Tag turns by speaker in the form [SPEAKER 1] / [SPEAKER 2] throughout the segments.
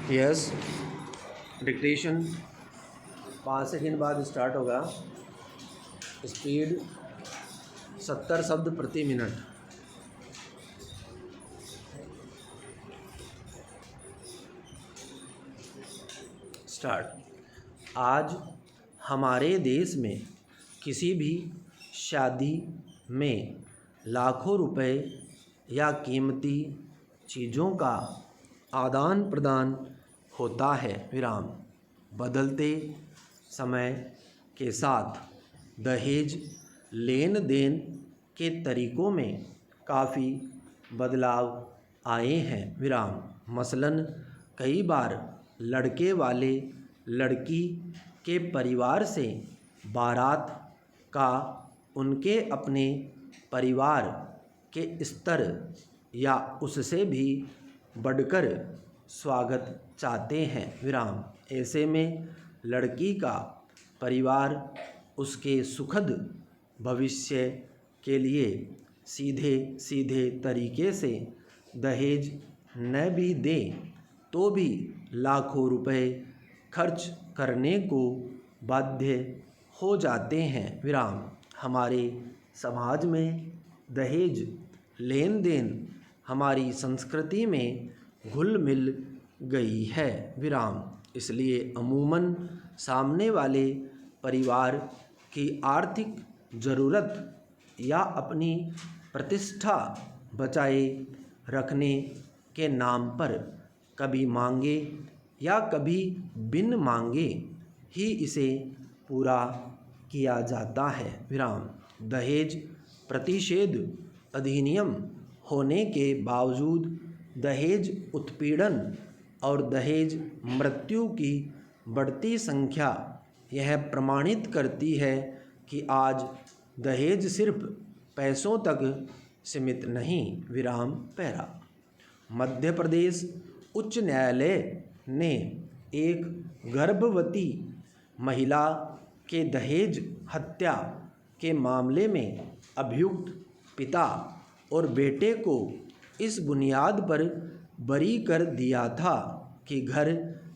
[SPEAKER 1] Yes, dictation 5 second बाद start होगा। Speed 70 शब्द प्रति मिनट। स्टार्ट। आज हमारे देश में किसी भी शादी में लाखों रुपए या कीमती चीज़ों का आदान प्रदान होता है। विराम। बदलते समय के साथ दहेज लेन देन के तरीक़ों में काफ़ी बदलाव आए हैं। विराम। मसलन कई बार लड़के वाले लड़की के परिवार से बारात का उनके अपने परिवार के स्तर या उससे भी बढ़कर स्वागत चाहते हैं। विराम। ऐसे में लड़की का परिवार उसके सुखद भविष्य के लिए सीधे सीधे तरीके से दहेज न भी दे तो भी लाखों रुपए खर्च करने को बाध्य हो जाते हैं। विराम। हमारे समाज में दहेज लेन देन हमारी संस्कृति में घुल मिल गई है। विराम। इसलिए अमूमन सामने वाले परिवार की आर्थिक ज़रूरत या अपनी प्रतिष्ठा बचाए रखने के नाम पर कभी मांगे या कभी बिन मांगे ही इसे पूरा किया जाता है। विराम। दहेज प्रतिषेध अधिनियम होने के बावजूद दहेज उत्पीड़न और दहेज मृत्यु की बढ़ती संख्या यह प्रमाणित करती है कि आज दहेज सिर्फ पैसों तक सीमित नहीं। विराम पैरा। मध्य प्रदेश उच्च न्यायालय ने एक गर्भवती महिला के दहेज हत्या के मामले में अभियुक्त पिता और बेटे को इस बुनियाद पर बरी कर दिया था कि घर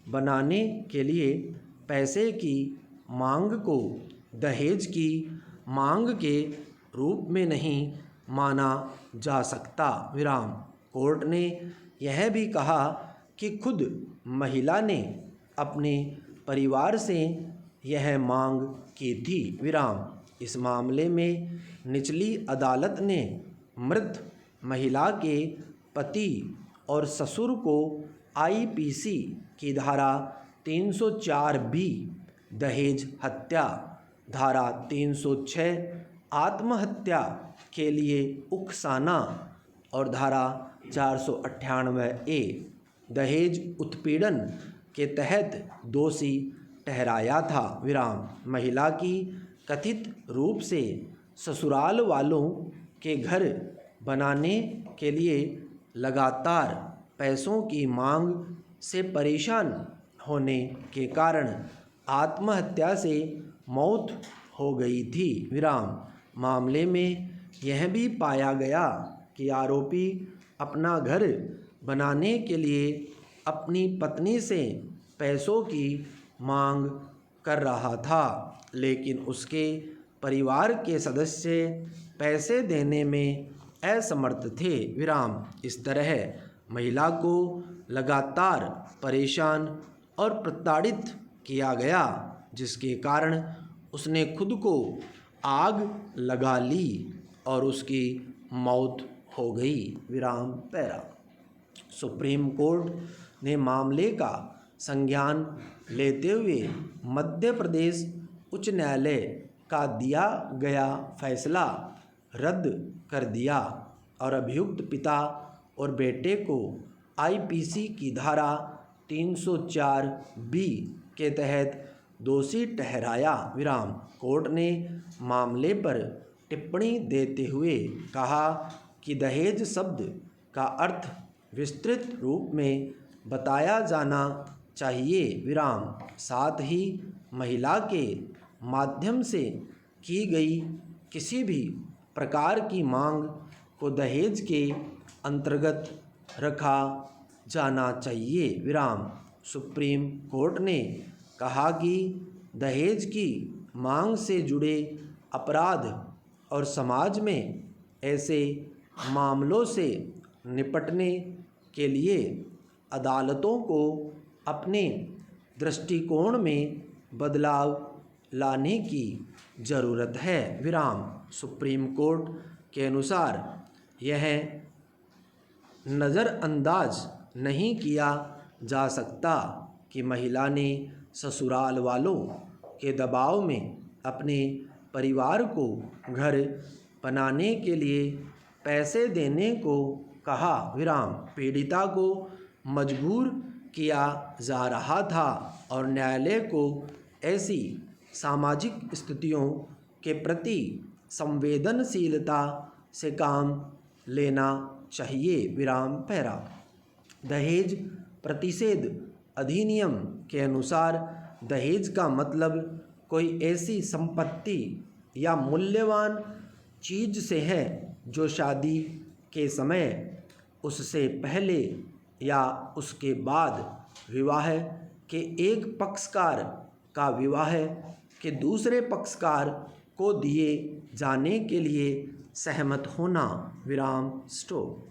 [SPEAKER 1] बनाने के लिए पैसे की मांग को दहेज की मांग के रूप में नहीं माना जा सकता। विराम। कोर्ट ने यह भी कहा कि खुद महिला ने अपने परिवार से यह मांग की थी। विराम। इस मामले में निचली अदालत ने मृत महिला के पति और ससुर को आईपीसी की धारा 304 बी, दहेज हत्या, धारा 306 आत्महत्या के लिए उकसाना और धारा 498 ए, दहेज उत्पीड़न के तहत दोषी ठहराया था। विराम। महिला की कथित रूप से ससुराल वालों के घर बनाने के लिए लगातार पैसों की मांग से परेशान होने के कारण आत्महत्या से मौत हो गई थी। विराम। मामले में यह भी पाया गया कि आरोपी अपना घर बनाने के लिए अपनी पत्नी से पैसों की मांग कर रहा था, लेकिन उसके परिवार के सदस्य पैसे देने में असमर्थ थे। विराम। इस तरह महिला को लगातार परेशान और प्रताड़ित किया गया, जिसके कारण उसने खुद को आग लगा ली और उसकी मौत हो गई। विराम पैरा। सुप्रीम कोर्ट ने मामले का संज्ञान लेते हुए मध्य प्रदेश उच्च न्यायालय का दिया गया फैसला रद्द कर दिया और अभियुक्त पिता और बेटे को आईपीसी की धारा 304 बी के तहत दोषी ठहराया। विराम। कोर्ट ने मामले पर टिप्पणी देते हुए कहा कि दहेज शब्द का अर्थ विस्तृत रूप में बताया जाना चाहिए। विराम। साथ ही महिला के माध्यम से की गई किसी भी प्रकार की मांग को दहेज के अंतर्गत रखा जाना चाहिए। विराम। सुप्रीम कोर्ट ने कहा कि दहेज की मांग से जुड़े अपराध और समाज में ऐसे मामलों से निपटने के लिए अदालतों को अपने दृष्टिकोण में बदलाव लाने की ज़रूरत है। विराम। सुप्रीम कोर्ट के अनुसार यह नज़रअंदाज नहीं किया जा सकता कि महिला ने ससुराल वालों के दबाव में अपने परिवार को घर बनाने के लिए पैसे देने को कहा। विराम। पीड़िता को मजबूर किया जा रहा था और न्यायालय को ऐसी सामाजिक स्थितियों के प्रति संवेदनशीलता से काम लेना चाहिए। विराम पैरा। दहेज प्रतिषेध अधिनियम के अनुसार दहेज का मतलब कोई ऐसी संपत्ति या मूल्यवान चीज़ से है जो शादी के समय, उससे पहले या उसके बाद विवाह के एक पक्षकार का विवाह के दूसरे पक्षकार को दिए जाने के लिए सहमत होना। विराम स्टॉप।